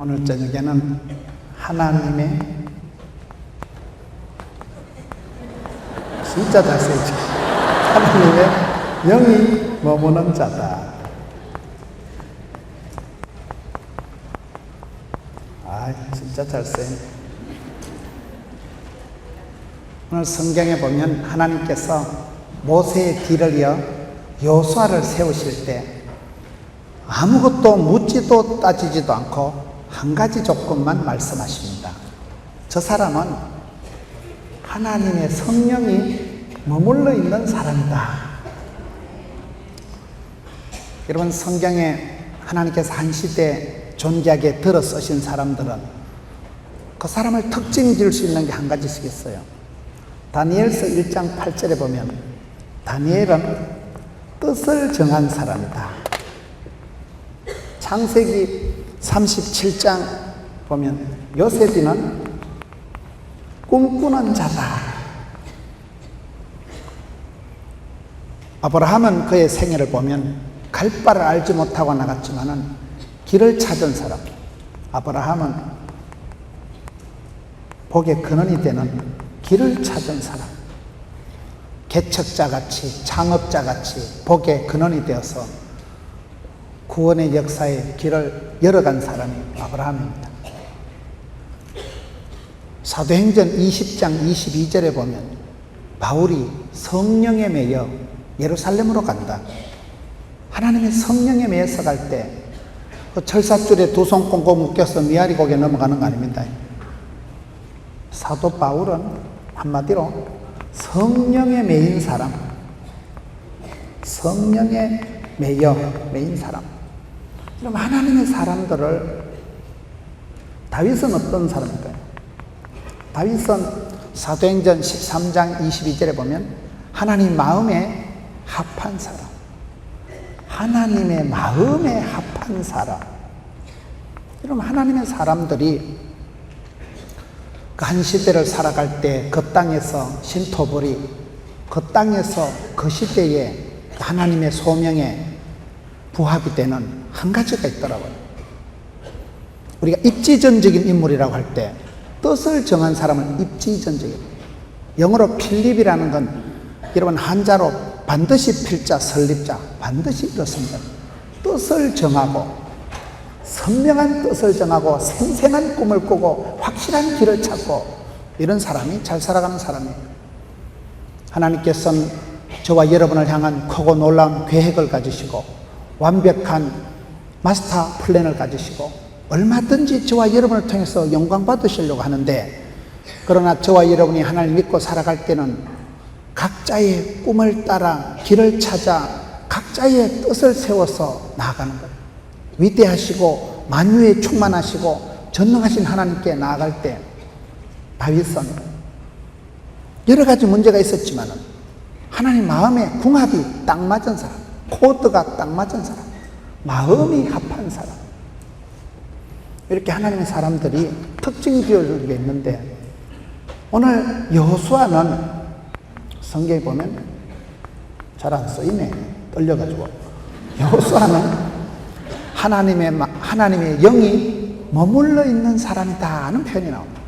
오늘 저녁에는 하나님의 진짜 잘 쓰이죠. 하나님의 영이 머무는 자다. 진짜 잘 쓰이네. 오늘 성경에 보면 하나님께서 모세의 뒤를 이어 여호수아를 세우실 때 아무것도 묻지도 따지지도 않고 한 가지 조건만 말씀하십니다. 저 사람은 하나님의 성령이 머물러 있는 사람이다. 여러분, 성경에 하나님께서 한 시대 존귀하게 들어 쓰신 사람들은 그 사람을 특징 지을 수 있는 게 한 가지씩 있어요. 다니엘서 1장 8절에 보면 다니엘은 뜻을 정한 사람이다. 창세기 37장 보면 요셉이는 꿈꾸는 자다. 아브라함은 그의 생애를 보면 갈 바를 알지 못하고 나갔지만은 길을 찾은 사람. 아브라함은 복의 근원이 되는 길을 찾은 사람. 개척자같이 창업자같이 복의 근원이 되어서 구원의 역사의 길을 열어간 사람이 아브라함입니다. 사도행전 20장 22절에 보면 바울이 성령에 매여 예루살렘으로 간다. 하나님의 성령에 매여서 갈 때 그 철사줄에 두 손 꽁꽁 묶여서 미아리 고개 넘어가는 거 아닙니다. 사도 바울은 한마디로 성령에 매인 사람, 성령에 매인 사람. 그럼 하나님의 사람들을, 다윗은 어떤 사람일까요? 다윗은 사도행전 13장 22절에 보면 하나님 마음에 합한 사람, 하나님의 마음에 합한 사람. 여러분, 하나님의 사람들이 그 한 시대를 살아갈 때 그 땅에서 신토불이, 그 땅에서 그 시대에 하나님의 소명에 부합이 되는 한 가지가 있더라고요. 우리가 입지전적인 인물이라고 할 때 뜻을 정한 사람은 입지전적인, 영어로 필립이라는 건 여러분 한자로 반드시 필자 설립자, 반드시 이렇습니다. 뜻을 정하고 선명한 뜻을 정하고 생생한 꿈을 꾸고 확실한 길을 찾고 이런 사람이 잘 살아가는 사람이에요. 하나님께서는 저와 여러분을 향한 크고 놀라운 계획을 가지시고 완벽한 마스터 플랜을 가지시고 얼마든지 저와 여러분을 통해서 영광 받으시려고 하는데, 그러나 저와 여러분이 하나님을 믿고 살아갈 때는 각자의 꿈을 따라 길을 찾아 각자의 뜻을 세워서 나아가는 거예요. 위대하시고 만유에 충만하시고 전능하신 하나님께 나아갈 때 다윗은 여러 가지 문제가 있었지만 하나님 마음에 궁합이 딱 맞은 사람, 코드가 딱 맞은 사람, 마음이 합한 사람. 이렇게 하나님의 사람들이 특징 지어주는 게 있는데, 오늘 여호수아는 성경에 보면 잘 안 쓰이네, 떨려가지고. 여호수아는 하나님의 영이 머물러 있는 사람이다 하는 표현이 나옵니다.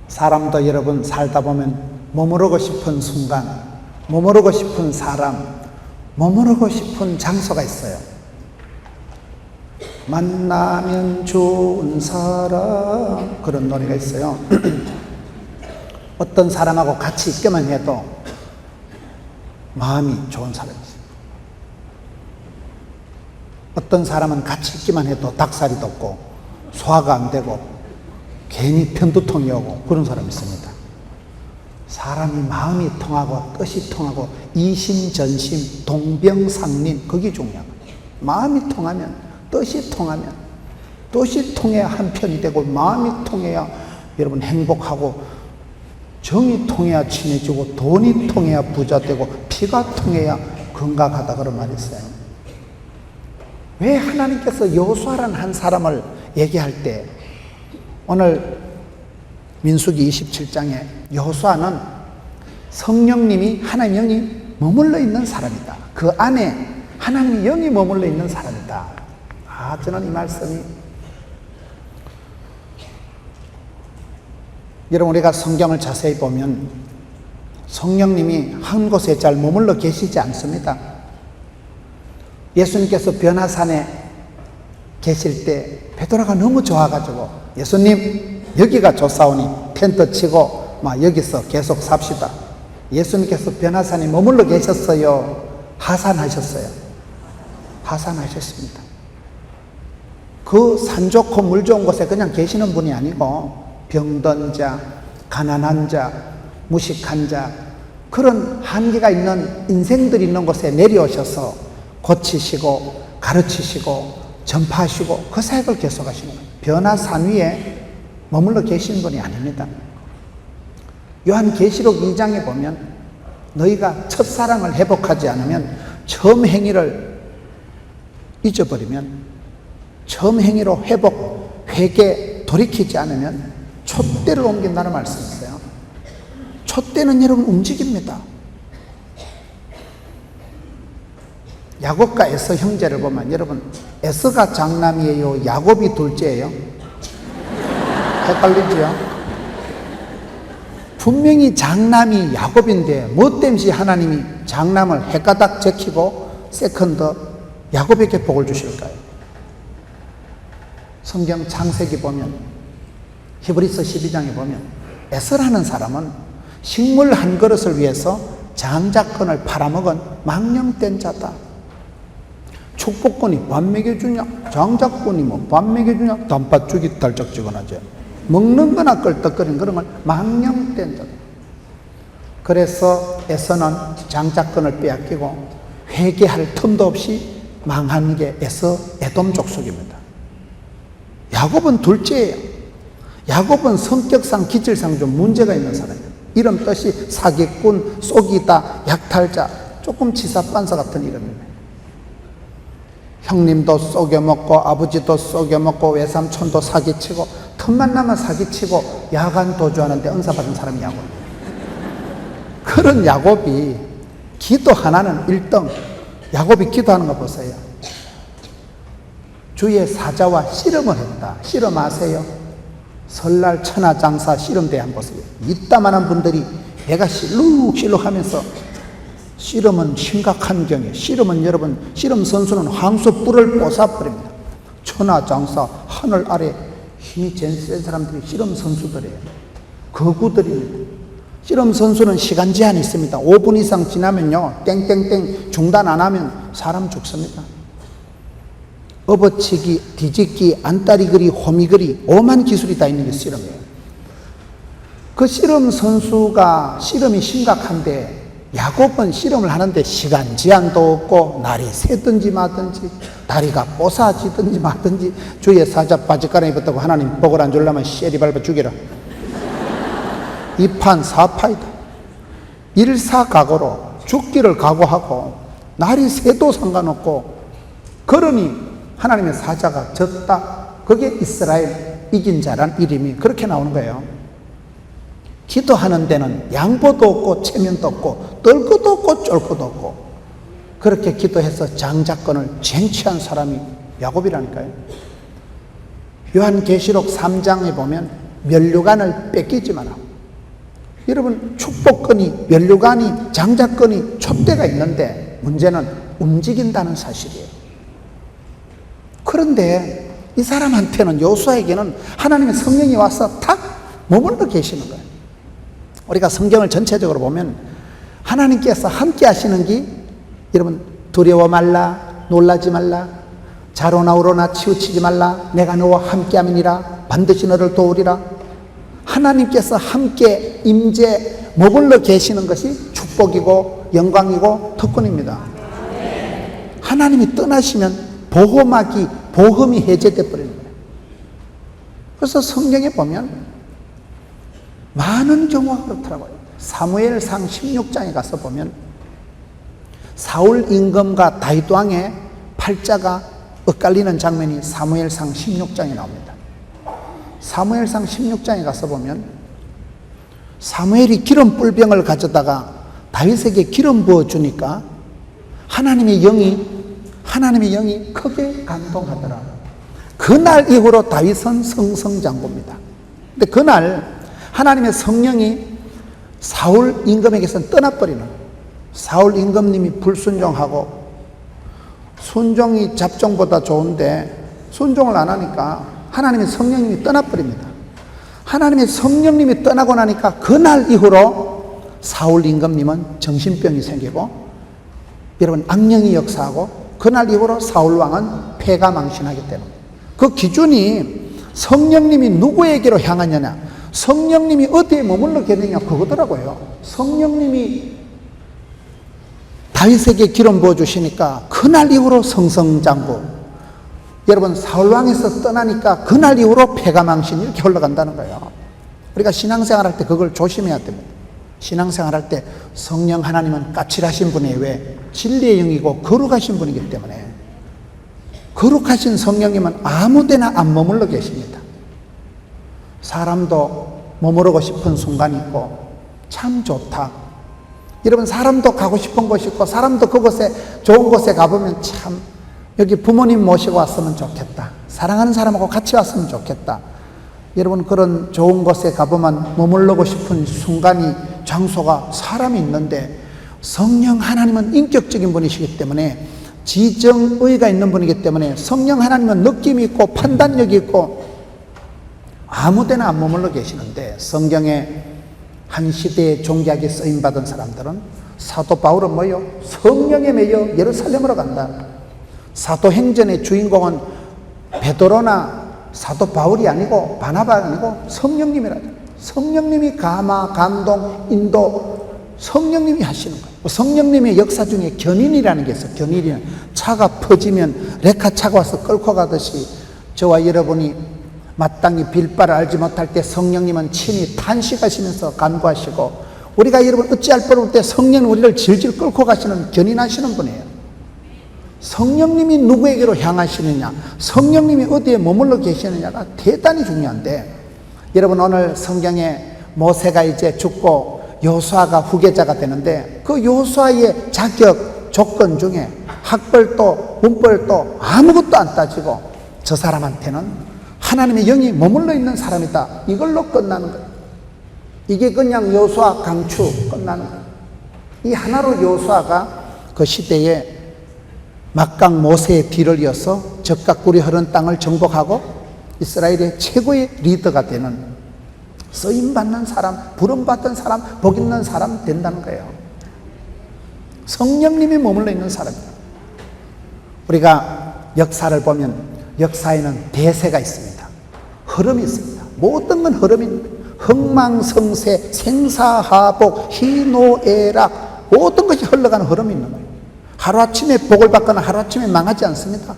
사람도 여러분 살다 보면 머무르고 싶은 순간, 머무르고 싶은 사람, 머무르고 싶은 장소가 있어요. 만나면 좋은 사람, 그런 노래가 있어요. 어떤 사람하고 같이 있기만 해도 마음이 좋은 사람이 있어요. 어떤 사람은 같이 있기만 해도 닭살이 돋고 소화가 안 되고 괜히 편두통이 오고 그런 사람이 있습니다. 사람이 마음이 통하고 뜻이 통하고 이심전심 동병상림, 그게 중요한 거예요. 마음이 통하면, 뜻이 통하면, 뜻이 통해야 한편이 되고 마음이 통해야 여러분 행복하고, 정이 통해야 친해지고 돈이 통해야 부자 되고 피가 통해야 건강하다, 그런 말이 있어요. 왜 하나님께서 여호수아라는 한 사람을 얘기할 때 오늘 민수기 27장에 여호수아는 성령님이, 하나님의 영이 머물러 있는 사람이다, 그 안에 하나님의 영이 머물러 있는 사람이다. 저는 이 말씀이 여러분 우리가 성경을 자세히 보면 성령님이 한 곳에 잘 머물러 계시지 않습니다. 예수님께서 변화산에 계실 때 베드로가 너무 좋아가지고 예수님 여기가 좋사오니 텐트 치고 막 여기서 계속 삽시다. 예수님께서 변화산에 머물러 계셨어요? 하산하셨어요? 하산하셨습니다. 그 산 좋고 물 좋은 곳에 그냥 계시는 분이 아니고 병든 자, 가난한 자, 무식한 자, 그런 한계가 있는 인생들이 있는 곳에 내려오셔서 고치시고 가르치시고 전파하시고 그 사역을 계속하시는 거예요. 변화산 위에 머물러 계신 분이 아닙니다. 요한계시록 2장에 보면 너희가 첫사랑을 회복하지 않으면 처음 행위를 잊어버리면 처음 행위로 회개 돌이키지 않으면 촛대를 옮긴다는 말씀이 있어요. 촛대는 여러분 움직입니다. 야곱과 에서 형제를 보면 여러분 에서가 장남이에요? 야곱이 둘째예요? 헷갈리지요? 분명히 장남이 야곱인데 뭐 때문에 하나님이 장남을 헷가닥 제키고 세컨드 야곱에게 복을 주실까요? 성경 창세기 보면 히브리서 12장에 보면 에서라는 사람은 식물 한 그릇을 위해서 장자권을 팔아먹은 망령된 자다. 축복권이 밥 먹여주냐? 장자권이 뭐 밥 먹여주냐? 단팥죽이 달짝지근하죠. 먹는 거나 껄떡거리는 그런 걸 망령된 자다. 그래서 에서는 장자권을 빼앗기고 회개할 틈도 없이 망한 게 에서 에돔 족속입니다. 야곱은 둘째예요. 야곱은 성격상 기질상 좀 문제가 있는 사람이에요. 이름 뜻이 사기꾼, 속이다, 약탈자, 조금 치사반사 같은 이름입니다. 형님도 속여먹고 아버지도 속여먹고 외삼촌도 사기치고 틈만 나면 사기치고 야간 도주하는데 은사받은 사람이 야곱이에요. 그런 야곱이 기도 하나는 1등. 야곱이 기도하는 거 보세요. 주의 사자와 씨름을 했다. 씨름 아세요? 설날 천하장사 씨름대회 한번 보세요. 이따만한 분들이 배가 실룩실룩 하면서 씨름은 심각한 경에 씨름은 여러분 씨름 선수는 황소 뿔을 뽀사버립니다. 천하장사 하늘 아래 힘이 제일 센 사람들이 씨름 선수들이에요. 거구들입니다. 씨름 선수는 시간 제한이 있습니다. 5분 이상 지나면요 땡땡땡 중단 안 하면 사람 죽습니다. 업어치기, 뒤집기, 안다리그리, 호미그리 오만 기술이 다 있는 게 씨름이에요. 그 씨름 선수가 씨름이 심각한데 야곱은 씨름을 하는데 시간 제한도 없고 날이 새든지 마든지 다리가 뽀사지든지 마든지 주의 사자 바짓가랑이 붙다고 하나님 복을 안 주려면 쉐리 밟아 죽이라. 이판 사파이다. 일사각오로 죽기를 각오하고 날이 새도 상관없고 그러니 하나님의 사자가 졌다. 그게 이스라엘 이긴 자란 이름이 그렇게 나오는 거예요. 기도하는 데는 양보도 없고 체면도 없고 떨고도 없고 쫄고도 없고 그렇게 기도해서 장자권을 쟁취한 사람이 야곱이라니까요. 요한계시록 3장에 보면 면류관을 뺏기지 마라. 여러분 축복권이 면류관이 장자권이 촛대가 있는데 문제는 움직인다는 사실이에요. 그런데 이 사람한테는 여호수아에게는 하나님의 성령이 와서 탁 머물러 계시는 거예요. 우리가 성경을 전체적으로 보면 하나님께서 함께 하시는 게 여러분 두려워 말라 놀라지 말라 자로나 우로나 치우치지 말라 내가 너와 함께 함이니라 반드시 너를 도우리라. 하나님께서 함께 임재 머물러 계시는 것이 축복이고 영광이고 특권입니다. 하나님이 떠나시면 보험이 해제돼 버리는 거예요. 그래서 성경에 보면 많은 경우가 그렇더라고요. 사무엘상 16장에 가서 보면 사울 임금과 다윗 왕의 팔자가 엇갈리는 장면이 사무엘상 16장에 나옵니다. 사무엘상 16장에 가서 보면 사무엘이 기름 뿔병을 가져다가 다윗에게 기름 부어주니까 하나님의 영이 하나님의 영이 크게 감동하더라. 그날 이후로 다윗은 승승장구입니다. 근데 그날 하나님의 성령이 사울 임금에게서 떠나버리는, 사울 임금님이 불순종하고, 순종이 잡종보다 좋은데 순종을 안 하니까 하나님의 성령님이 떠나버립니다. 하나님의 성령님이 떠나고 나니까 그날 이후로 사울 임금님은 정신병이 생기고, 여러분 악령이 역사하고, 그날 이후로 사울 왕은 패가 망신하게 되는 거예요. 그 기준이 성령님이 누구에게로 향하느냐, 성령님이 어디에 머물러 계느냐, 그거더라고요. 성령님이 다윗에게 기름 부어주시니까 그날 이후로 성성장구. 여러분 사울왕에서 떠나니까 그날 이후로 패가망신 이렇게 흘러간다는 거예요. 우리가 신앙생활할 때 그걸 조심해야 됩니다. 신앙생활할 때 성령 하나님은 까칠하신 분이에요. 왜? 진리의 영이고 거룩하신 분이기 때문에. 거룩하신 성령님은 아무데나 안 머물러 계십니다. 사람도 머무르고 싶은 순간이 있고 참 좋다. 여러분 사람도 가고 싶은 곳이 있고 사람도 그곳에 좋은 곳에 가보면 참 여기 부모님 모시고 왔으면 좋겠다. 사랑하는 사람하고 같이 왔으면 좋겠다. 여러분 그런 좋은 곳에 가보면 머물르고 싶은 순간이, 장소가, 사람이 있는데 성령 하나님은 인격적인 분이시기 때문에, 지정의가 있는 분이기 때문에 성령 하나님은 느낌이 있고 판단력이 있고 아무데나 안 머물러 계시는데, 성경에 한 시대에 종기하게 쓰임받은 사람들은 사도 바울은 뭐요? 성령에 매여 예루살렘으로 간다. 사도행전의 주인공은 베드로나 사도 바울이 아니고 바나바가 아니고 성령님이라. 성령님이 감화, 감동, 인도, 성령님이 하시는 거예요. 성령님의 역사 중에 견인이라는 게 있어요. 견인이는 차가 퍼지면 레카 차가 와서 끌고 가듯이 저와 여러분이 마땅히 빌바를 알지 못할 때 성령님은 친히 탄식하시면서 간구하시고, 우리가 여러분 어찌할 뻔 할 때 성령은 우리를 질질 끌고 가시는, 견인하시는 분이에요. 성령님이 누구에게로 향하시느냐, 성령님이 어디에 머물러 계시느냐가 대단히 중요한데, 여러분 오늘 성경에 모세가 이제 죽고 여호수아가 후계자가 되는데, 그 여호수아의 자격 조건 중에 학벌도 문벌도 아무것도 안 따지고 저 사람한테는 하나님의 영이 머물러 있는 사람이다, 이걸로 끝나는 거예요. 이게 그냥 여호수아 강추 끝나는 거예요. 이 하나로 여호수아가 그 시대에 막강 모세의 뒤를 이어서 적과 꿀이 흐르는 땅을 정복하고 이스라엘의 최고의 리더가 되는, 쓰임받는 사람, 부름받은 사람, 복 있는 사람 된다는 거예요. 성령님이 머물러 있는 사람이에요. 우리가 역사를 보면 역사에는 대세가 있습니다. 흐름이 있습니다. 모든 건 흐름입니다. 흥망성쇠, 생사하복, 희노애락, 모든 것이 흘러가는 흐름이 있는 거예요. 하루아침에 복을 받거나 하루아침에 망하지 않습니다.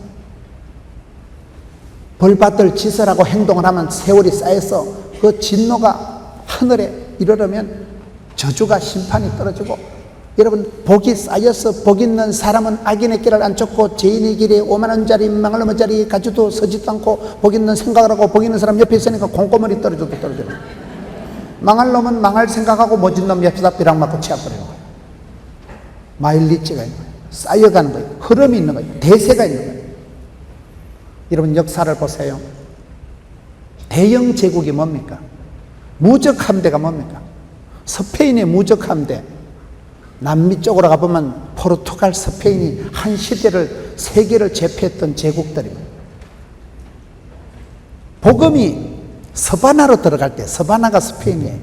벌받을 짓을 하고 행동을 하면 세월이 쌓여서 그 진노가 하늘에 이르르면 저주가, 심판이 떨어지고, 여러분 복이 쌓여서 복 있는 사람은 악인의 길을 안 쫓고 죄인의 길에 오만한 자리, 망할 놈의 자리에 가지도 서지도 않고, 복 있는 생각을 하고 복 있는 사람 옆에 있으니까 콩고물이 떨어져도 떨어져요. 망할 놈은 망할 생각하고 모진 놈 옆에다 벼락 맞고 치아버리는 거예요. 마일리지가 있는 거예요. 쌓여가는 거예요. 흐름이 있는 거예요. 대세가 있는 거예요. 여러분 역사를 보세요. 대영 제국이 뭡니까? 무적 함대가 뭡니까? 스페인의 무적 함대. 남미 쪽으로 가보면 포르투갈, 스페인이 한 시대를, 세계를 제패했던 제국들입니다. 복음이 서바나로 들어갈 때, 서바나가 스페인이에요.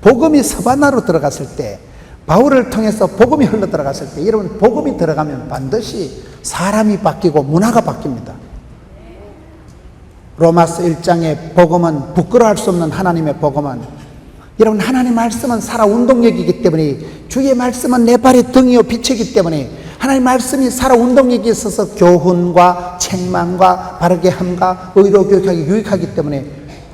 복음이 서바나로 들어갔을 때, 바울을 통해서 복음이 흘러 들어갔을 때, 여러분 복음이 들어가면 반드시 사람이 바뀌고 문화가 바뀝니다. 로마서 1장의 복음은, 부끄러워할 수 없는 하나님의 복음은, 여러분 하나님 말씀은 살아 운동력이기 때문에, 주의 말씀은 내 발의 등이요 빛이기 때문에, 하나님 말씀이 살아 운동력이 있어서 교훈과 책망과 바르게 함과 의로 교육하기 유익하기 때문에,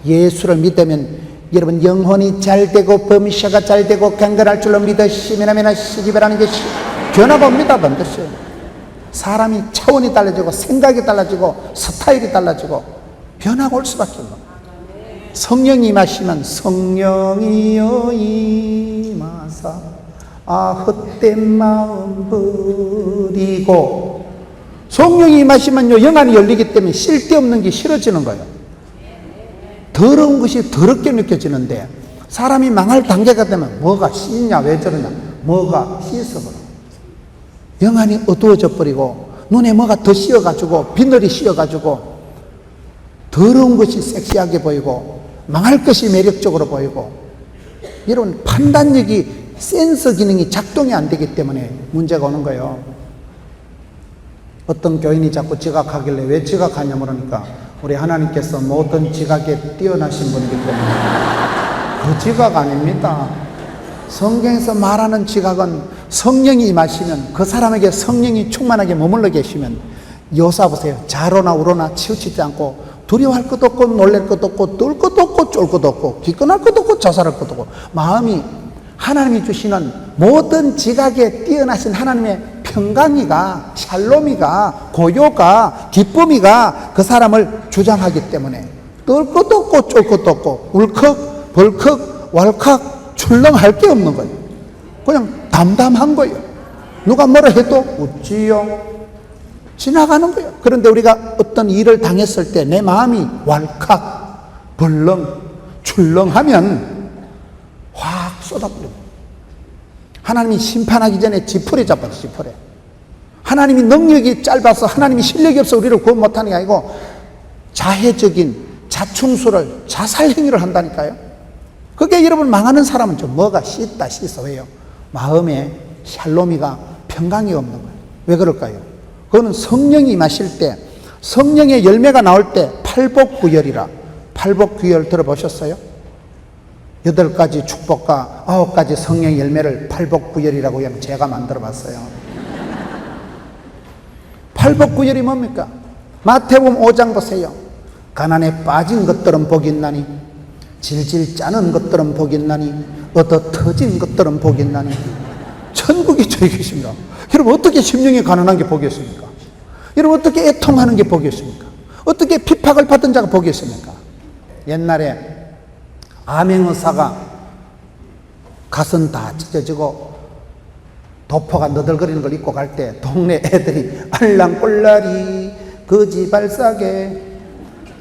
예수를 믿으면 여러분 영혼이 잘되고 범시가 잘되고 경건할 줄로 믿으시면 하시기 바라는 것이 변화봅니다. 반드시 사람이 차원이 달라지고 생각이 달라지고 스타일이 달라지고 변화가 올 수밖에 없는 거예요. 성령이 임하시면 성령이여 임하사 헛된 마음 버리고 성령이 임하시면요, 영안이 열리기 때문에 쓸데없는 게 싫어지는 거예요. 더러운 것이 더럽게 느껴지는데, 사람이 망할 단계가 되면 뭐가 씻냐, 왜 저러냐, 뭐가 씻어버려. 영안이 어두워져 버리고, 눈에 뭐가 더 씌어가지고, 비늘이 씌어가지고, 더러운 것이 섹시하게 보이고, 망할 것이 매력적으로 보이고, 여러분, 판단력이, 센서 기능이 작동이 안 되기 때문에 문제가 오는 거예요. 어떤 교인이 자꾸 지각하길래 왜 지각하냐 물으니까 우리 하나님께서 모든 지각에 뛰어나신 분이기 때문에. 그 지각 아닙니다. 성경에서 말하는 지각은 성령이 임하시면, 그 사람에게 성령이 충만하게 머물러 계시면, 요사 보세요. 자로나 우로나 치우치지 않고, 두려워할 것도 없고, 놀랄 것도 없고, 뜰 것도 없고, 쫄 것도 없고, 기권할 것도 없고, 자살할 것도 없고, 마음이 하나님이 주시는 모든 지각에 뛰어나신 하나님의 평강이가, 샬롬이가, 고요가, 기쁨이가 그 사람을 주장하기 때문에 뜰 것도 없고 쫄 것도 없고 울컥 벌컥 왈칵 출렁할 게 없는 거예요. 그냥 담담한 거예요. 누가 뭐라 해도 웃지요. 지나가는 거예요. 그런데 우리가 어떤 일을 당했을 때 내 마음이 왈칵 벌렁 출렁하면 확 쏟아버리고, 하나님이 심판하기 전에 지푸레 잡아요. 지푸레. 하나님이 능력이 짧아서, 하나님이 실력이 없어 우리를 구원 못하는 게 아니고 자해적인 자충수를, 자살행위를 한다니까요. 그게 여러분, 망하는 사람은 좀 뭐가 씻다 씻어. 왜요? 마음에 샬롬이가, 평강이 없는 거예요. 왜 그럴까요? 그거는 성령이 임하실 때, 성령의 열매가 나올 때 팔복구열이라. 팔복구열 들어보셨어요? 8가지 축복과 9가지 성령 열매를 팔복구열이라고 그냥 제가 만들어 봤어요. 팔복구열이 뭡니까? 마태복음 5장 보세요. 가난에 빠진 것들은 복이 있나니, 질질 짜는 것들은 복이 있나니, 얻어 터진 것들은 복이 있나니. 천국이 저기 계십니다. 여러분, 어떻게 심령이 가난한 게 복이 있습니까? 여러분, 어떻게 애통하는 게 복이 있습니까? 어떻게 핍박을 받은 자가 복이 있습니까? 옛날에 암행의사가 가슴 다 찢어지고 도포가 너덜거리는 걸 입고 갈 때 동네 애들이 알랑꼴라리 거지발사게,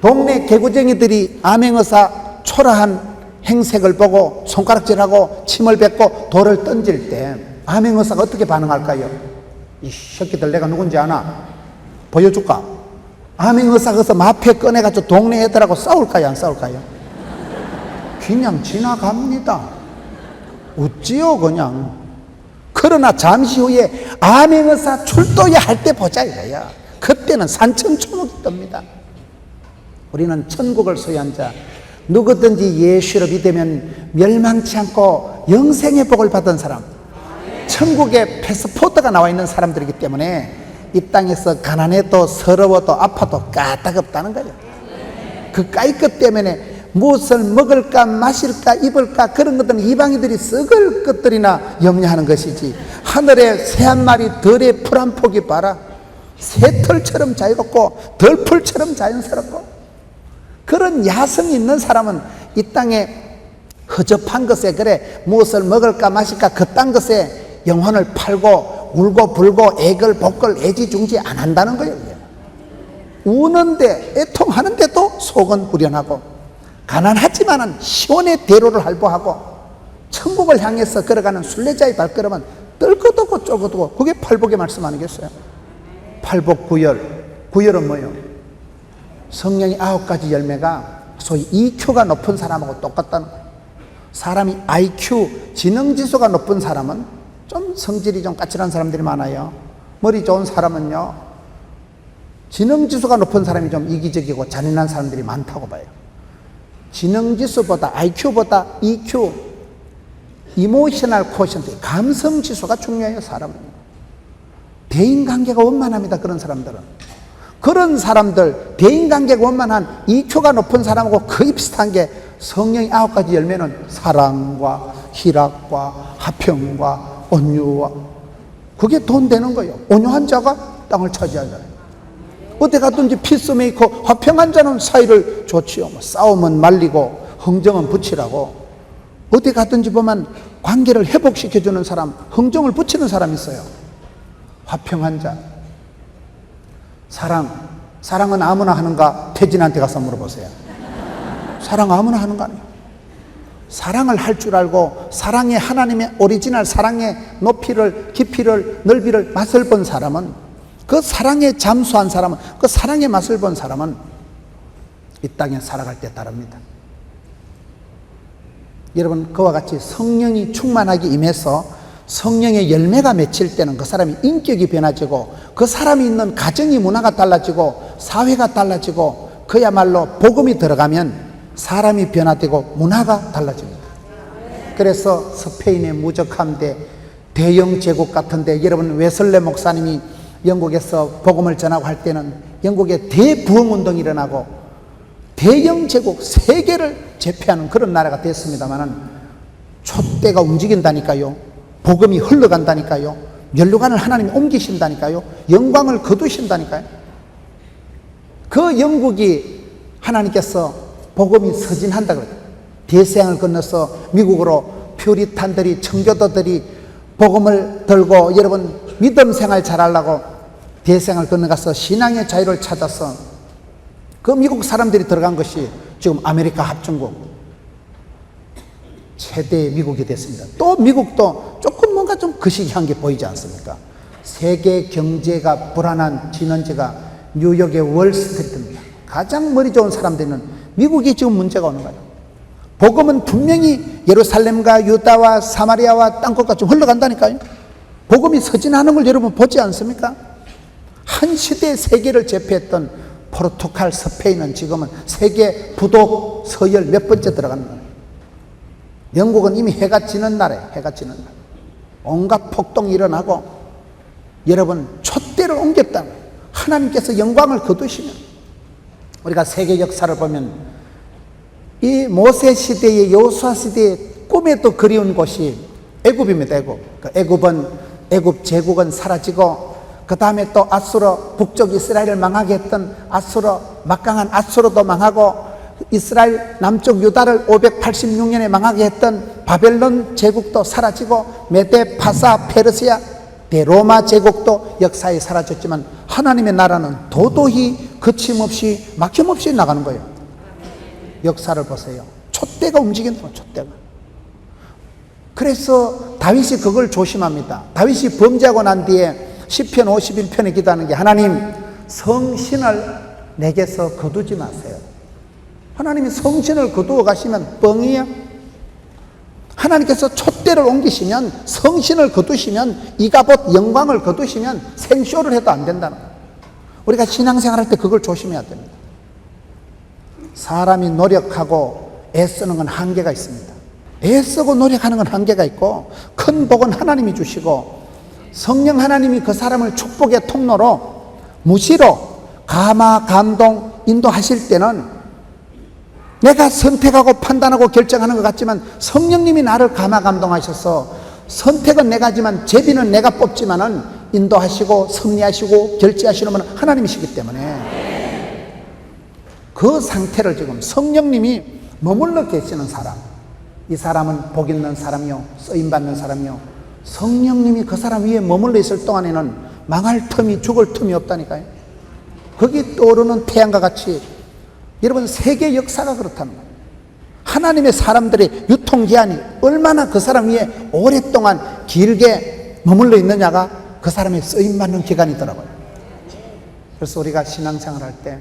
동네 개구쟁이들이 암행의사 초라한 행색을 보고 손가락질하고 침을 뱉고 돌을 던질 때 암행의사가 어떻게 반응할까요? 이 새끼들 내가 누군지 아나? 보여줄까? 암행의사가 거기서 마패 꺼내가지고 동네 애들하고 싸울까요, 안 싸울까요? 그냥 지나갑니다. 웃지요 그냥. 그러나 잠시 후에 암행의사 출도야 할 때 보자 이거야. 그때는 산천초목이 뜹니다. 우리는 천국을 소유한 자, 누구든지 예수를 믿으면 멸망치 않고 영생의 복을 받은 사람, 천국에 패스포트가 나와 있는 사람들이기 때문에 이 땅에서 가난해도 서러워도 아파도 까딱없다는 거예요. 그 까이것 때문에 무엇을 먹을까 마실까 입을까 그런 것들은 이방인들이 썩을 것들이나 염려하는 것이지, 하늘에 새 한 마리 덜의 풀 한 포기 봐라. 새털처럼 자유롭고 덜풀처럼 자연스럽고, 그런 야성이 있는 사람은 이 땅에 허접한 것에, 그래 무엇을 먹을까 마실까 그딴 것에 영혼을 팔고 울고 불고 애걸 복걸 애지중지 안 한다는 거예요. 우는데 애통하는데도 속은 후련하고, 가난하지만은 시온의 대로를 할보하고 천국을 향해서 걸어가는 순례자의 발걸음은 뜰 것도 없고 쫄 것도 없고, 그게 팔복의 말씀 아니겠어요? 팔복구열. 구열은 뭐예요? 성령의 9가지 열매가 소위 EQ가 높은 사람하고 똑같다는 거예요. 사람이 IQ, 지능지수가 높은 사람은 좀 성질이 좀 까칠한 사람들이 많아요. 머리 좋은 사람은요, 지능지수가 높은 사람이 좀 이기적이고 잔인한 사람들이 많다고 봐요. 지능지수보다 IQ보다 EQ, 이모셔널 코션트, 감성지수가 중요해요. 사람은 대인관계가 원만합니다. 그런 사람들은, 그런 사람들 대인관계가 원만한 EQ가 높은 사람하고 거의 비슷한 게 성령의 9가지 열매는 사랑과 희락과 화평과 온유와, 그게 돈 되는 거예요. 온유한 자가 땅을 차지하잖아요. 어디 가든지 피스메이커, 화평한 자는 사이를 좋지요. 뭐 싸움은 말리고 흥정은 붙이라고. 어디 가든지 보면 관계를 회복시켜주는 사람, 흥정을 붙이는 사람이 있어요. 화평한 자. 사랑은 아무나 하는가? 태진한테 가서 물어보세요. 사랑 아무나 하는 거 아니에요. 사랑을 할 줄 알고 사랑의 하나님의 오리지널 사랑의 높이를 깊이를 넓이를 맛을 본 사람은, 그 사랑에 잠수한 사람은, 그 사랑의 맛을 본 사람은 이 땅에 살아갈 때 다릅니다. 여러분, 그와 같이 성령이 충만하게 임해서 성령의 열매가 맺힐 때는 그 사람이 인격이 변화지고, 그 사람이 있는 가정이 문화가 달라지고, 사회가 달라지고, 그야말로 복음이 들어가면 사람이 변화되고 문화가 달라집니다. 그래서 스페인의 무적함대, 대영 제국 같은데, 여러분 웨슬레 목사님이 영국에서 복음을 전하고 할 때는 영국에 대부흥운동이 일어나고 대영 제국 세계를 제패하는 그런 나라가 됐습니다만은, 촛대가 움직인다니까요. 복음이 흘러간다니까요. 면류관을 하나님이 옮기신다니까요. 영광을 거두신다니까요. 그 영국이 하나님께서 복음이 서진한다 그래요. 대서양을 건너서 미국으로 퓨리탄들이, 청교도들이 복음을 들고 여러분 믿음 생활 잘하려고 대서양을 건너가서 신앙의 자유를 찾아서 그 미국 사람들이 들어간 것이 지금 아메리카 합중국 최대의 미국이 됐습니다. 또 미국도 조금 뭔가 좀 거시기한 게 보이지 않습니까? 세계 경제가 불안한 진원지가 뉴욕의 월스트리트입니다. 가장 머리 좋은 사람들은 미국이 지금 문제가 오는 거예요. 복음은 분명히 예루살렘과 유다와 사마리아와 땅끝과 좀 흘러간다니까요. 복음이 서진하는 걸 여러분 보지 않습니까? 한 시대의 세계를 제패했던 포르투갈, 스페인은 지금은 세계 부독 서열 몇 번째 들어가는 거예요. 영국은 이미 해가 지는 나라예요. 해가 지는 나라. 온갖 폭동이 일어나고 여러분 촛대를 옮겼다는 거예요. 하나님께서 영광을 거두시면, 우리가 세계 역사를 보면 이 모세 시대의 여호수아 시대의 꿈에도 그리운 곳이 애굽입니다. 애굽 제국은 사라지고, 그 다음에 또 아수르, 북쪽 이스라엘을 망하게 했던 아수르, 막강한 아수르도 망하고, 이스라엘 남쪽 유다를 586년에 망하게 했던 바벨론 제국도 사라지고, 메데, 파사, 페르시아, 대로마 제국도 역사에 사라졌지만 하나님의 나라는 도도히 거침없이 막힘없이 나가는 거예요. 역사를 보세요. 촛대가 움직인다. 촛대가. 그래서 다윗이 그걸 조심합니다. 다윗이 범죄하고 난 뒤에 시편 51편에 기도하는 게, 하나님 성신을 내게서 거두지 마세요. 하나님이 성신을 거두어 가시면 뻥이에요. 하나님께서 촛대를 옮기시면, 성신을 거두시면, 이가봇 영광을 거두시면 생쇼를 해도 안 된다는 거예요. 우리가 신앙생활할 때 그걸 조심해야 됩니다. 사람이 노력하고 애쓰는 건 한계가 있습니다. 애쓰고 노력하는 건 한계가 있고, 큰 복은 하나님이 주시고 성령 하나님이 그 사람을 축복의 통로로 무시로 감화, 감동, 인도하실 때는 내가 선택하고 판단하고 결정하는 것 같지만 성령님이 나를 감화, 감동하셔서 선택은 내가 하지만 제비는 내가 뽑지만은 인도하시고 섭리하시고 결제하시는 분은 하나님이시기 때문에, 그 상태를 지금 성령님이 머물러 계시는 사람, 이 사람은 복 있는 사람이요, 쓰임받는 사람이요, 성령님이 그 사람 위에 머물러 있을 동안에는 망할 틈이, 죽을 틈이 없다니까요. 거기 떠오르는 태양과 같이 여러분 세계 역사가 그렇다는 거예요. 하나님의 사람들의 유통기한이 얼마나 그 사람 위에 오랫동안 길게 머물러 있느냐가 그 사람의 쓰임받는 기간이더라고요. 그래서 우리가 신앙생활 할 때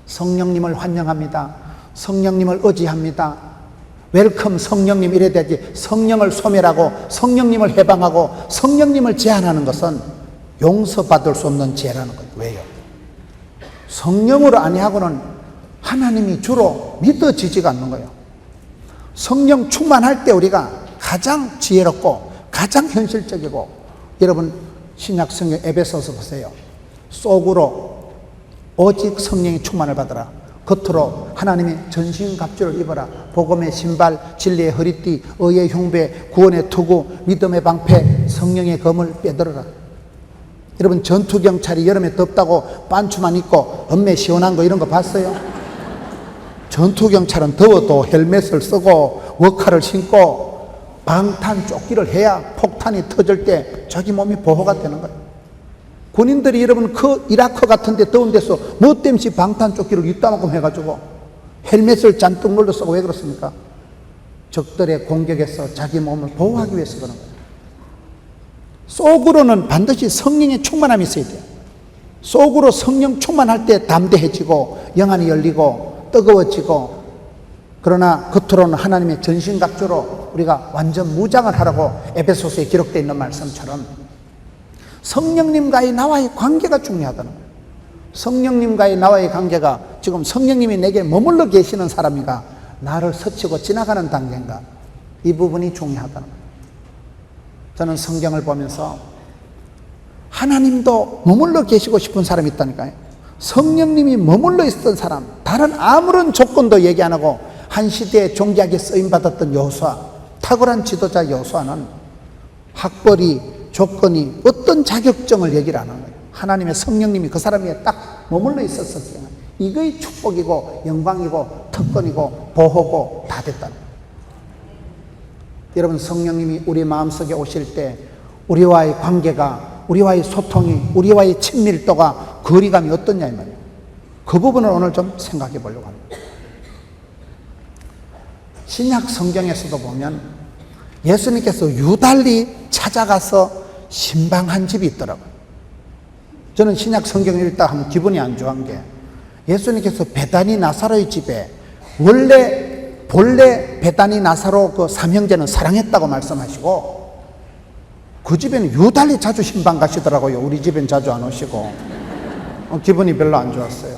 성령님을 환영합니다. 성령님을 의지합니다. 웰컴 성령님 이래야 되지, 성령을 소멸하고 성령님을 해방하고 성령님을 제한하는 것은 용서받을 수 없는 죄라는 거예요. 왜요? 성령으로 아니하고는 하나님이 주로 믿어지지가 않는 거예요. 성령 충만할 때 우리가 가장 지혜롭고 가장 현실적이고, 여러분 신약 성경 에베소서 보세요. 속으로 오직 성령의 충만을 받으라. 겉으로 하나님의 전신갑주를 입어라. 복음의 신발, 진리의 허리띠, 의의 흉배, 구원의 투구, 믿음의 방패, 성령의 검을 빼들어라. 여러분 전투경찰이 여름에 덥다고 반추만 입고 엄매 시원한 거 이런 거 봤어요? 전투경찰은 더워도 헬멧을 쓰고 워카를 신고 방탄 조끼를 해야 폭탄이 터질 때 자기 몸이 보호가 되는 거예요. 군인들이 여러분 그 이라크 같은 데 더운 데서 뭐 땜시 방탄조끼를 이따만큼 해가지고 헬멧을 잔뜩 눌러 쓰고 왜 그렇습니까? 적들의 공격에서 자기 몸을 보호하기 위해서 그런 거예요. 속으로는 반드시 성령의 충만함이 있어야 돼요. 속으로 성령 충만할 때 담대해지고 영안이 열리고 뜨거워지고, 그러나 겉으로는 하나님의 전신갑주로 우리가 완전 무장을 하라고 에베소서에 기록되어 있는 말씀처럼 성령님과의 나와의 관계가 중요하다는 거예요. 성령님과의 나와의 관계가 지금 성령님이 내게 머물러 계시는 사람인가, 나를 스치고 지나가는 단계인가, 이 부분이 중요하다는 거예요. 저는 성경을 보면서 하나님도 머물러 계시고 싶은 사람이 있다니까요. 성령님이 머물러 있었던 사람, 다른 아무런 조건도 얘기 안 하고 한 시대에 존귀하게 쓰임받았던 여호수아, 탁월한 지도자 여호수아는 학벌이, 조건이, 어떤 자격증을 얘기를 안 하는 거예요. 하나님의 성령님이 그 사람 위에 딱 머물러 있었을 때 이거의 축복이고 영광이고 특권이고 보호고 다 됐다는 거예요. 여러분, 성령님이 우리 마음속에 오실 때 우리와의 관계가, 우리와의 소통이, 우리와의 친밀도가, 거리감이 어떠냐 이 말이에요. 그 부분을 오늘 좀 생각해 보려고 합니다. 신약 성경에서도 보면 예수님께서 유달리 찾아가서 신방한 집이 있더라고요. 저는 신약 성경을 읽다 하면 기분이 안 좋은 게, 예수님께서 베다니 나사로의 집에 본래 베다니 나사로 그 삼형제는 사랑했다고 말씀하시고 그 집에는 유달리 자주 신방 가시더라고요. 우리 집엔 자주 안 오시고. 기분이 별로 안 좋았어요.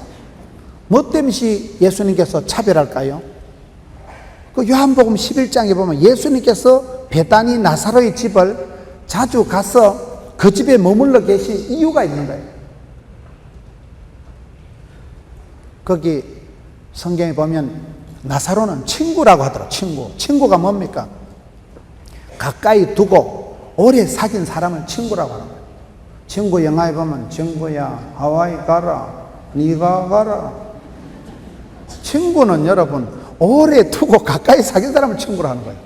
뭐 때문에 예수님께서 차별할까요? 그 요한복음 11장에 보면 예수님께서 베다니 나사로의 집을 자주 가서 그 집에 머물러 계신 이유가 있는 거예요. 거기 성경에 보면 나사로는 친구라고 하더라고요. 친구가 뭡니까? 가까이 두고 오래 사귄 사람을 친구라고 하는 거예요. 친구 영화에 보면 친구야 하와이 가라, 네가 가라. 친구는 여러분 오래 두고 가까이 사귄 사람을 친구로 하는 거예요.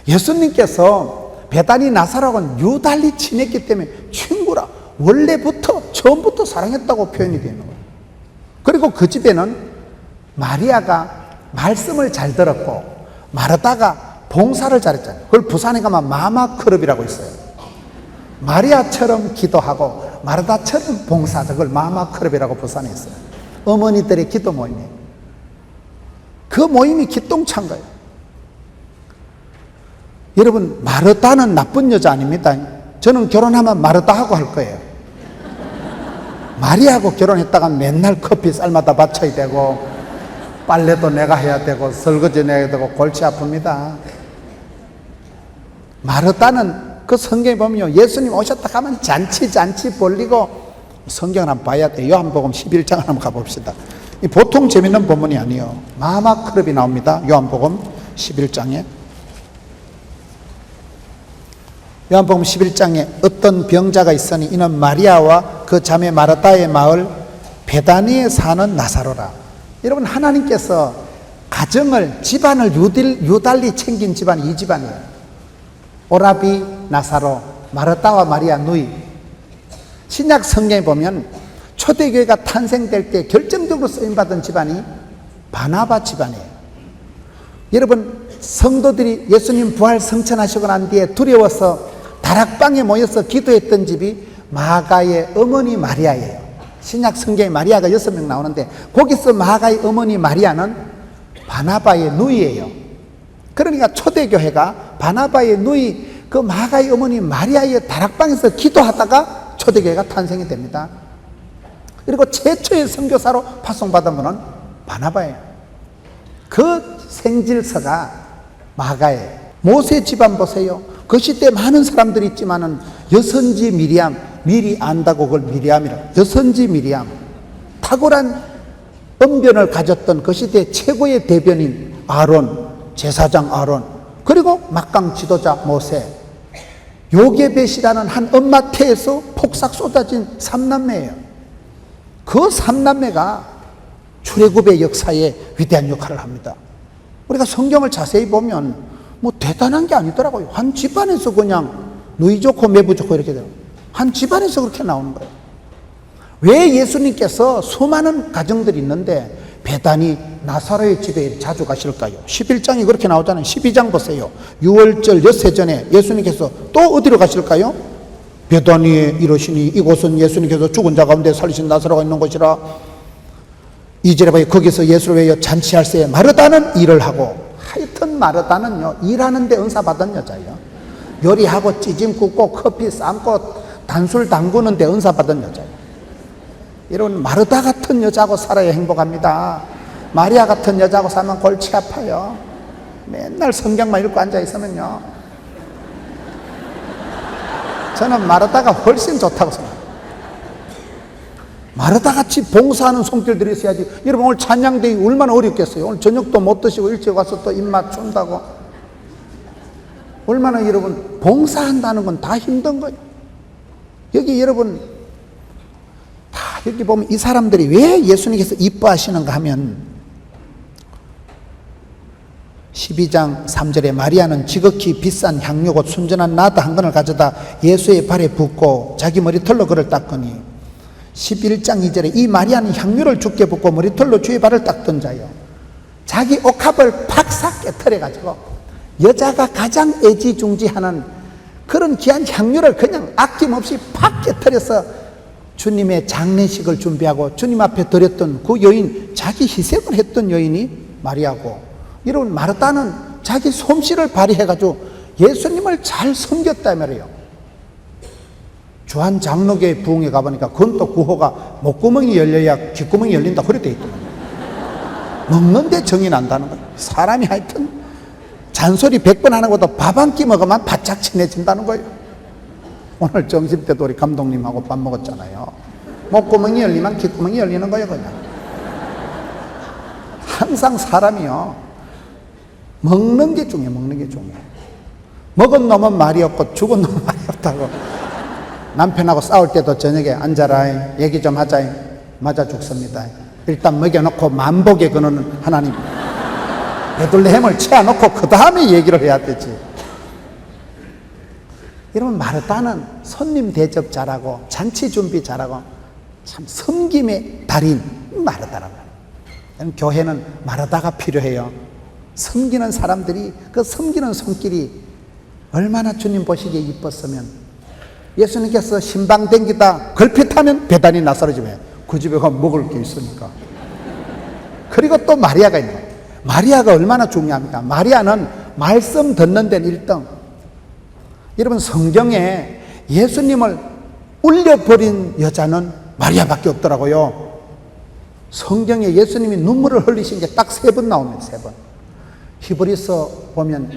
예수님께서 베다니 나사로는 유달리 친했기 때문에 친구라, 원래부터 처음부터 사랑했다고 표현이 되는 거예요. 그리고 그 집에는 마리아가 말씀을 잘 들었고 마르다가 봉사를 잘했잖아요. 그걸 부산에 가면 마마크럽이라고 있어요. 마리아처럼 기도하고 마르다처럼 봉사하자, 그걸 마마크럽이라고 부산에 있어요. 어머니들의 기도 모임이에요. 그 모임이 기똥찬 거예요. 여러분, 마르다는 나쁜 여자 아닙니다. 저는 결혼하면 마르다하고 할 거예요. 마리아하고 결혼했다가 맨날 커피 쌀마다 바쳐야 되고 빨래도 내가 해야 되고 설거지 내야 되고 골치 아픕니다. 마르다는 그 성경에 보면요, 예수님 오셨다 가면 잔치 벌리고, 성경을 한번 봐야 돼요. 요한복음 11장을 한번 가봅시다. 보통 재밌는 본문이 아니에요. 마마크럽이 나옵니다. 요한복음 11장에. 요한복음 11장에 어떤 병자가 있으니 이는 마리아와 그 자매 마르다의 마을 베다니에 사는 나사로라. 여러분, 하나님께서 가정을, 집안을 유달리 챙긴 집안이 이 집안이에요. 오라비, 나사로, 마르다와 마리아 누이. 신약 성경에 보면 초대교회가 탄생될 때 결정적으로 쓰임받은 집안이 바나바 집안이에요. 여러분, 성도들이 예수님 부활 성천하시고 난 뒤에 두려워서 다락방에 모여서 기도했던 집이 마가의 어머니 마리아예요. 신약 성경에 마리아가 6명 나오는데 거기서 마가의 어머니 마리아는 바나바의 누이예요. 그러니까 초대교회가 바나바의 누이, 그 마가의 어머니 마리아의 다락방에서 기도하다가 초대교회가 탄생이 됩니다. 그리고 최초의 선교사로 파송받은 분은 바나바예요. 그 생질서가 마가예요. 모세 집안 보세요. 그 시대 많은 사람들이 있지만은 여선지 미리암, 미리 안다고 그걸 미리암이라고. 여선지 미리암, 탁월한 언변을 가졌던 그 시대 최고의 대변인 아론, 제사장 아론, 그리고 막강 지도자 모세, 요게벳이라는 한 엄마 태에서 폭삭 쏟아진 삼남매예요. 그 삼남매가 출애굽의 역사에 위대한 역할을 합니다. 우리가 성경을 자세히 보면 뭐 대단한 게 아니더라고요. 한 집안에서 그냥 누이 좋고 매부 좋고 이렇게 돼요. 한 집안에서 그렇게 나오는 거예요. 왜 예수님께서 수많은 가정들이 있는데 베다니 나사로의 집에 자주 가실까요? 11장이 그렇게 나오잖아요. 12장 보세요. 6월절 엿새 전에 예수님께서 또 어디로 가실까요? 베다니에 이르시니 이곳은 예수님께서 죽은 자 가운데 살리신 나사로가 있는 곳이라. 2절에 봐요. 거기서 예수를 위하여 잔치할 새에 마르다는 일을 하고, 하여튼 마르다는요 일하는 데 은사 받은 여자예요. 요리하고 찌짐 굽고 커피 삶고 단술 담그는 데 은사 받은 여자예요. 이런 마르다 같은 여자하고 살아야 행복합니다. 마리아 같은 여자하고 살면 골치 아파요. 맨날 성경만 읽고 앉아 있으면요. 저는 마르다가 훨씬 좋다고 생각해요. 마르다같이 봉사하는 손길들이 있어야지. 여러분 오늘 찬양대회 얼마나 어렵겠어요. 오늘 저녁도 못 드시고 일찍 와서 또 입맛 준다고. 얼마나 여러분 봉사한다는 건 다 힘든 거예요. 여기 여러분 다 여기 보면 이 사람들이 왜 예수님께서 이뻐하시는가 하면 12장 3절에 마리아는 지극히 비싼 향료 곧 순전한 나드 한 건을 가져다 예수의 발에 붓고 자기 머리털로 그를 닦으니 11장 2절에 이 마리아는 향유를 주께 붓고 머리털로 주의 발을 닦던 자요. 자기 옥합을 팍싹 깨트려가지고 여자가 가장 애지중지하는 그런 귀한 향유를 그냥 아낌없이 팍 깨트려서 주님의 장례식을 준비하고 주님 앞에 드렸던 그 여인, 자기 희생을 했던 여인이 마리아고, 이런 마르다는 자기 솜씨를 발휘해가지고 예수님을 잘 섬겼다 말이에요. 주한 장로교회 부흥회 가보니까 그건 또 구호가 목구멍이 열려야 귓구멍이 열린다 그래 돼 있더라고요. 먹는데 정이 난다는 거예요. 사람이 하여튼 잔소리 100번 하는 것도 밥 한 끼 먹으면 바짝 친해진다는 거예요. 오늘 점심때도 우리 감독님하고 밥 먹었잖아요. 목구멍이 열리면 귓구멍이 열리는 거예요. 그냥 항상 사람이요 먹는 게 중요해요. 먹는 게 중요해요. 먹은 놈은 말이 없고 죽은 놈은 말이 없다고. 남편하고 싸울 때도 저녁에 앉아라 얘기 좀 하자. 맞아 죽습니다. 일단 먹여놓고 만복의 근원은 하나님, 베들레헴을 채워놓고 그 다음에 얘기를 해야 되지. 여러분 마르다는 손님 대접 잘하고 잔치 준비 잘하고 참 섬김의 달인 마르다라고 해요. 교회는 마르다가 필요해요. 섬기는 사람들이 그 섬기는 손길이 얼마나 주님 보시기에 이뻤으면. 예수님께서 신방 댕기다 걸핏하면 베다니 나사로 집에, 그 집에 가면 먹을 게 있으니까. 그리고 또 마리아가 있는 거예요. 마리아가 얼마나 중요합니까? 마리아는 말씀 듣는 데는 1등. 여러분 성경에 예수님을 울려버린 여자는 마리아밖에 없더라고요. 성경에 예수님이 눈물을 흘리신 게 딱 3번 나옵니다. 3번. 히브리서 보면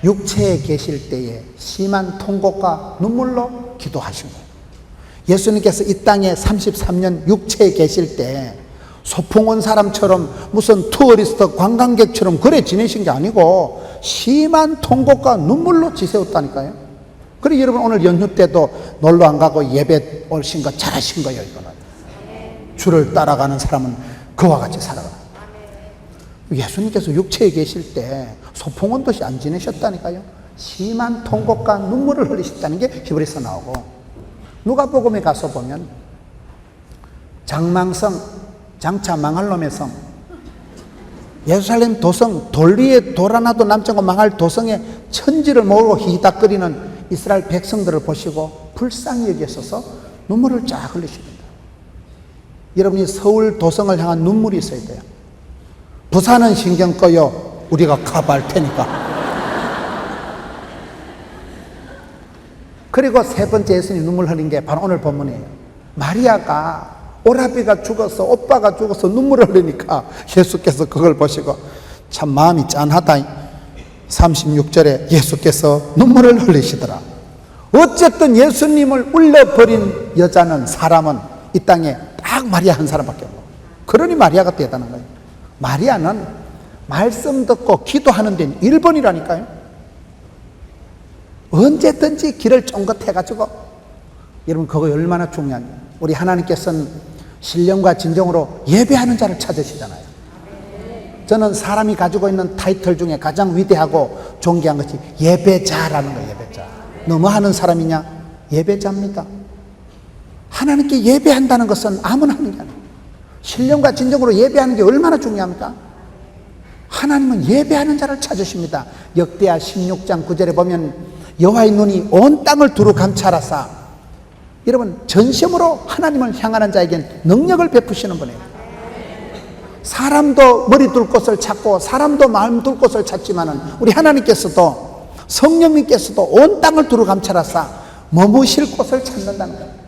육체에 계실 때에 심한 통곡과 눈물로 기도하신 거예요. 예수님께서 이 땅에 33년 육체에 계실 때 소풍 온 사람처럼 무슨 투어리스트 관광객처럼 그래 지내신 게 아니고 심한 통곡과 눈물로 지새웠다니까요. 그리고 여러분 오늘 연휴 때도 놀러 안 가고 예배 오신 거 잘하신 거예요. 이거는 주를 따라가는 사람은 그와 같이 살아가. 예수님께서 육체에 계실 때 소풍 온 듯이 안 지내셨다니까요. 심한 통곡과 눈물을 흘리셨다는 게 히브리서 나오고, 누가복음에 가서 보면 장망성, 장차 망할 놈의 성, 예루살렘 도성, 돌 위에 돌 하나도 남지 않고 망할 도성에 천지를 모으고 히히닥거리는 이스라엘 백성들을 보시고 불쌍히 여기셔서 눈물을 쫙 흘리십니다. 여러분이 서울 도성을 향한 눈물이 있어야 돼요. 부산은 신경 꺼요. 우리가 커버할 테니까. 그리고 3번째 예수님 눈물 흘린 게 바로 오늘 본문이에요. 마리아가 오라비가 죽어서 오빠가 죽어서 눈물을 흘리니까 예수께서 그걸 보시고 참 마음이 짠하다. 36절에 예수께서 눈물을 흘리시더라. 어쨌든 예수님을 울려버린 여자는, 사람은 이 땅에 딱 마리아 한 사람밖에 없고, 그러니 마리아가 대단한 거예요. 마리아는 말씀 듣고 기도하는 데는 1번이라니까요. 언제든지 길을 쫑긋해가지고, 여러분 그거 얼마나 중요한지. 우리 하나님께서는 신령과 진정으로 예배하는 자를 찾으시잖아요. 저는 사람이 가지고 있는 타이틀 중에 가장 위대하고 존귀한 것이 예배자라는 거예요. 예배자. 너무 하는 사람이냐? 예배자입니다. 하나님께 예배한다는 것은 아무나 하는 게 아니에요. 신령과 진정으로 예배하는 게 얼마나 중요합니까? 하나님은 예배하는 자를 찾으십니다. 역대하 16장 9절에 보면 여호와의 눈이 온 땅을 두루 감찰하사, 여러분 전심으로 하나님을 향하는 자에겐 능력을 베푸시는 분이에요. 사람도 머리 둘 곳을 찾고 사람도 마음 둘 곳을 찾지만은 우리 하나님께서도, 성령님께서도 온 땅을 두루 감찰하사 머무실 곳을 찾는다는 거예요.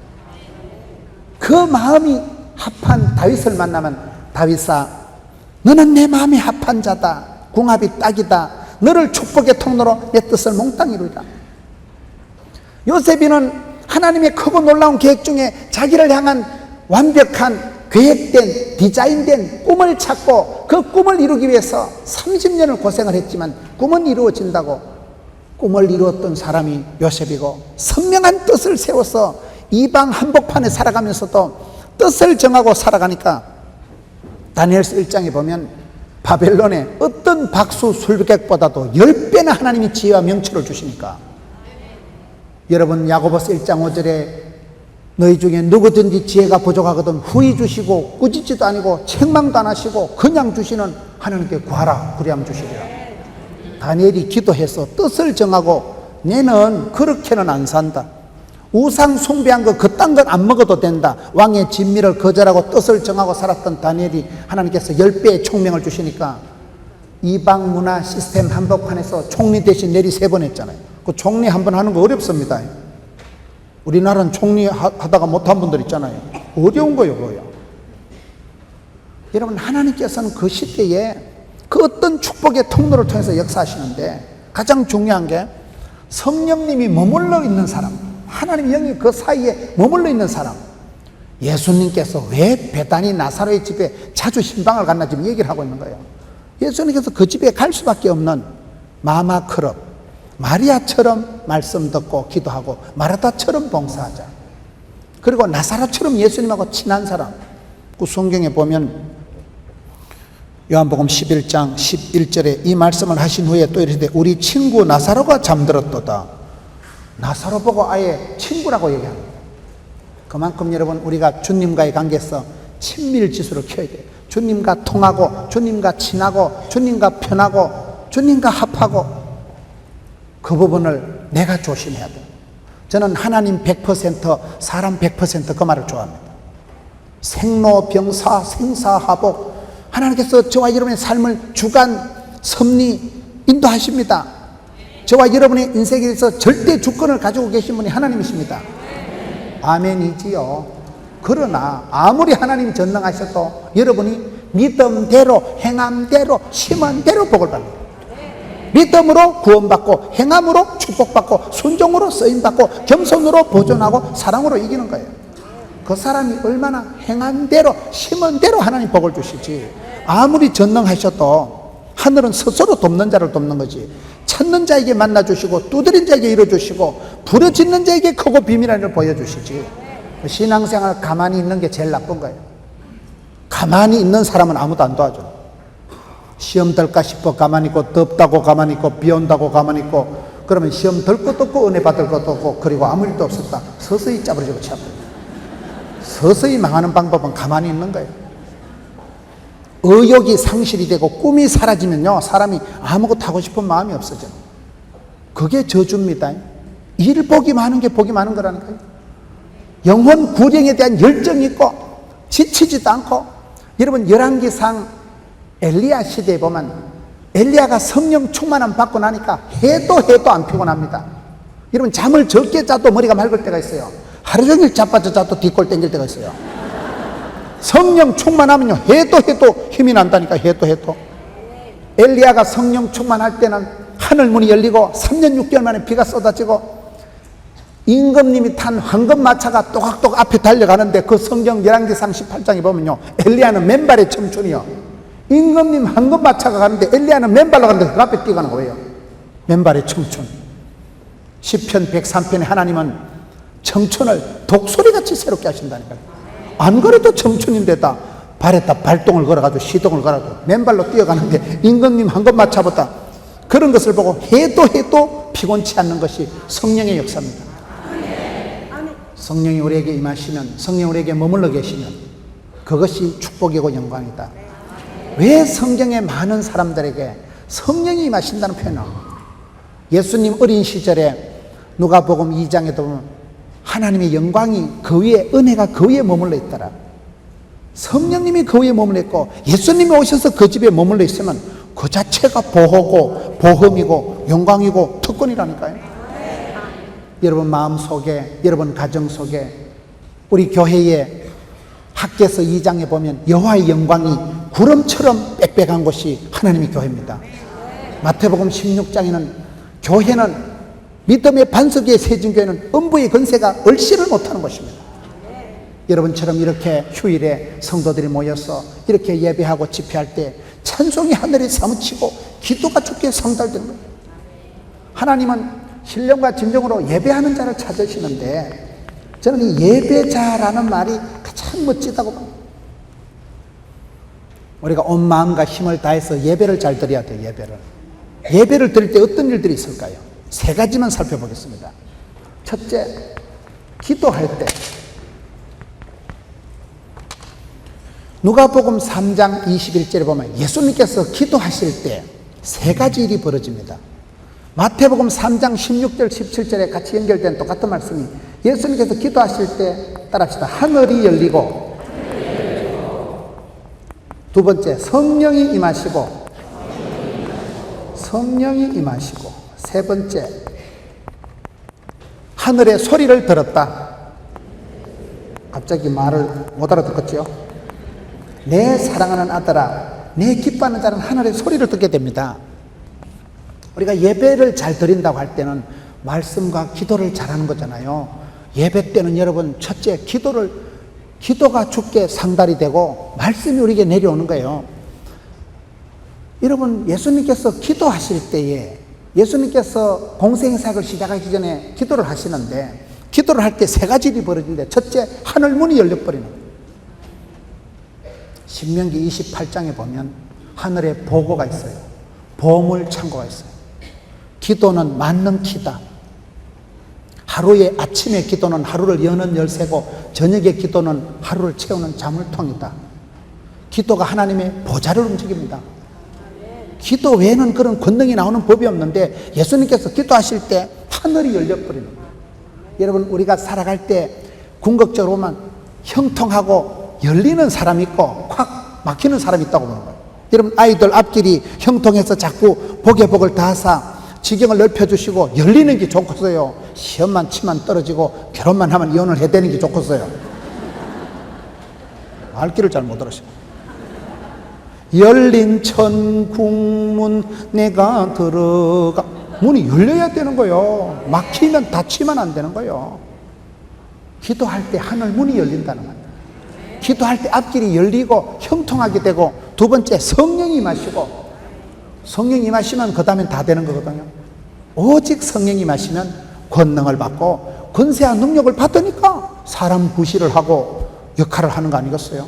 그 마음이 합한 다윗을 만나면, 다윗아 너는 내 마음이 합한 자다, 궁합이 딱이다, 너를 축복의 통로로 내 뜻을 몽땅 이루리라. 요셉이는 하나님의 크고 놀라운 계획 중에 자기를 향한 완벽한 계획된, 디자인된 꿈을 찾고 그 꿈을 이루기 위해서 30년을 고생을 했지만 꿈은 이루어진다고, 꿈을 이루었던 사람이 요셉이고, 선명한 뜻을 세워서 이방 한복판에 살아가면서도 뜻을 정하고 살아가니까 다니엘서 1장에 보면 바벨론의 어떤 박수 술객보다도 10배나 하나님이 지혜와 명철을 주시니까, 여러분 야고보서 1장 5절에 너희 중에 누구든지 지혜가 부족하거든 후히 주시고 꾸짖지도 아니고 책망도 안 하시고 그냥 주시는 하나님께 구하라 그리하면 주시리라. 다니엘이 기도해서 뜻을 정하고 내는 그렇게는 안 산다, 우상 숭배한 거 그딴 건 안 먹어도 된다, 왕의 진미를 거절하고 뜻을 정하고 살았던 다니엘이 하나님께서 10배의 총명을 주시니까 이방 문화 시스템 한복판에서 총리 대신 내리 3번 했잖아요. 그 총리 한 번 하는 거 어렵습니다. 우리나라는 총리 하다가 못한 분들 있잖아요. 어려운 거예요, 그거요. 여러분 하나님께서는 그 시대에 그 어떤 축복의 통로를 통해서 역사하시는데, 가장 중요한 게 성령님이 머물러 있는 사람, 하나님 영이 그 사이에 머물러 있는 사람. 예수님께서 왜 베다니 나사로의 집에 자주 신방을 갔나 지금 얘기를 하고 있는 거예요. 예수님께서 그 집에 갈 수밖에 없는 마마 크럽, 마리아처럼 말씀 듣고 기도하고 마르다처럼 봉사하자, 그리고 나사로처럼 예수님하고 친한 사람. 그 성경에 보면 요한복음 11장 11절에 이 말씀을 하신 후에 또 이르시되 우리 친구 나사로가 잠들었도다. 나사로 보고 아예 친구라고 얘기합니다. 그만큼 여러분 우리가 주님과의 관계에서 친밀 지수를 켜야 돼요. 주님과 통하고 주님과 친하고 주님과 편하고 주님과 합하고, 그 부분을 내가 조심해야 돼요. 저는 하나님 100%, 사람 100% 그 말을 좋아합니다. 생로병사 생사하복, 하나님께서 저와 여러분의 삶을 주관 섭리 인도하십니다. 저와 여러분의 인생에 대해서 절대 주권을 가지고 계신 분이 하나님이십니다. 아멘이지요. 그러나 아무리 하나님 전능하셔도 여러분이 믿음대로 행함대로 심한대로 복을 받습니다. 믿음으로 구원받고 행함으로 축복받고 순종으로 쓰임받고 겸손으로 보존하고 사랑으로 이기는 거예요. 그 사람이 얼마나 행한 대로 심은 대로 하나님 복을 주시지, 아무리 전능하셔도 하늘은 스스로 돕는 자를 돕는 거지, 찾는 자에게 만나주시고 두드린 자에게 이뤄주시고 부르짖는 자에게 크고 비밀한 일을 보여주시지. 신앙생활 가만히 있는 게 제일 나쁜 거예요. 가만히 있는 사람은 아무도 안 도와줘. 시험 들까 싶어 가만히 있고, 덥다고 가만히 있고, 비 온다고 가만히 있고, 그러면 시험 들 것도 없고 은혜 받을 것도 없고, 그리고 아무 일도 없었다. 서서히 짜부러지고 치아버려요. 서서히 망하는 방법은 가만히 있는 거예요. 의욕이 상실이 되고 꿈이 사라지면요, 사람이 아무것도 하고 싶은 마음이 없어져요. 그게 저주입니다. 일 복이 많은 게 복이 많은 거라는 거예요. 영혼 구령에 대한 열정이 있고 지치지도 않고, 여러분 열왕기상 엘리야 시대에 보면 엘리야가 성령 충만함 받고 나니까 해도 안 피곤합니다. 여러분 잠을 적게 자도 머리가 맑을 때가 있어요. 하루 종일 자빠져 자도 뒷골 땡길 때가 있어요. 성령 충만하면요 해도 힘이 난다니까. 해도 엘리야가 성령 충만할 때는 하늘문이 열리고 3년 6개월 만에 비가 쏟아지고, 임금님이 탄 황금마차가 또각또각 앞에 달려가는데, 그 성경 열왕기상 18장에 보면요 엘리야는 맨발의 청춘이요, 임금님 황금마차가 가는데 엘리야는 맨발로 가는데 그 앞에 뛰어가는 거예요. 맨발의 청춘. 시편 103편에 하나님은 청춘을 독소리같이 새롭게 하신다니까요. 안 그래도 청춘인데다 발에다 발동을 걸어가지고 시동을 걸어가지고 맨발로 뛰어가는데 임금님 황금마차보다, 그런 것을 보고 해도 피곤치 않는 것이 성령의 역사입니다. 성령이 우리에게 임하시면, 성령이 우리에게 머물러 계시면 그것이 축복이고 영광이다. 왜 성경에 많은 사람들에게 성령이 임하신다는 표현을 합니까? 예수님 어린 시절에 누가복음 2장에도 보면 하나님의 영광이 그 위에, 은혜가 그 위에 머물러 있더라. 성령님이 그 위에 머물러 있고 예수님이 오셔서 그 집에 머물러 있으면 그 자체가 보호고 보험이고 영광이고 특권이라니까요. 여러분 마음속에, 여러분 가정 속에, 우리 교회의 학개서 2장에 보면 여호와의 영광이 구름처럼 빽빽한 곳이 하나님의 교회입니다. 마태복음 16장에는 교회는, 믿음의 반석 위에 세진 교회는 음부의 권세가 얼씨를 못하는 것입니다. 여러분처럼 이렇게 휴일에 성도들이 모여서 이렇게 예배하고 집회할 때 찬송이 하늘에 사무치고 기도가 주께 상달되는 거예요. 하나님은 신령과 진정으로 예배하는 자를 찾으시는데, 저는 이 예배자라는 말이 가장 멋지다고 봅니다. 우리가 온 마음과 힘을 다해서 예배를 잘 드려야 돼요. 예배를 드릴 때 어떤 일들이 있을까요? 세 가지만 살펴보겠습니다. 첫째, 기도할 때. 누가복음 3장 21절에 보면 예수님께서 기도하실 때 세 가지 일이 벌어집니다. 마태복음 3장 16절 17절에 같이 연결된 똑같은 말씀이, 예수님께서 기도하실 때 따라합시다. 하늘이 열리고, 두 번째 성령이 임하시고, 세 번째 하늘의 소리를 들었다. 갑자기 말을 못 알아듣겠죠? 내 사랑하는 아들아, 내 기뻐하는 자는 하늘의 소리를 듣게 됩니다. 우리가 예배를 잘 드린다고 할 때는 말씀과 기도를 잘하는 거잖아요. 예배 때는 여러분, 첫째 기도가 주께 상달이 되고 말씀이 우리에게 내려오는 거예요. 여러분, 예수님께서 기도하실 때에, 예수님께서 공생사역을 시작하기 전에 기도를 하시는데, 기도를 할 때 세 가지 일이 벌어지는데, 첫째, 하늘 문이 열려버리는 거예요. 신명기 28장에 보면 하늘에 보고가 있어요. 보물 창고가 있어요. 기도는 만능 키다. 하루의 아침의 기도는 하루를 여는 열쇠고, 저녁의 기도는 하루를 채우는 자물통이다. 기도가 하나님의 보좌를 움직입니다. 기도 외에는 그런 권능이 나오는 법이 없는데, 예수님께서 기도하실 때 하늘이 열려버리는 거예요. 여러분, 우리가 살아갈 때 궁극적으로 보면 형통하고 열리는 사람이 있고 콱 막히는 사람이 있다고 보는 거예요. 여러분, 아이들 앞길이 형통해서 자꾸 복에 복을 다하사 지경을 넓혀주시고 열리는 게 좋겠어요? 시험만 치면 떨어지고 결혼만 하면 이혼을 해야 되는 게 좋겠어요? 말귀를 잘 못 들으셔. 열린 천국문 내가 들어가, 문이 열려야 되는 거예요. 막히면 닫히면 안 되는 거예요. 기도할 때 하늘 문이 열린다는 거예요. 기도할 때 앞길이 열리고 형통하게 되고, 두 번째 성령이 임하시고, 성령이 임하시면 그 다음엔 다 되는 거거든요. 오직 성령이 임하시면 권능을 받고 권세와 능력을 받으니까 사람 구실을 하고 역할을 하는 거 아니겠어요?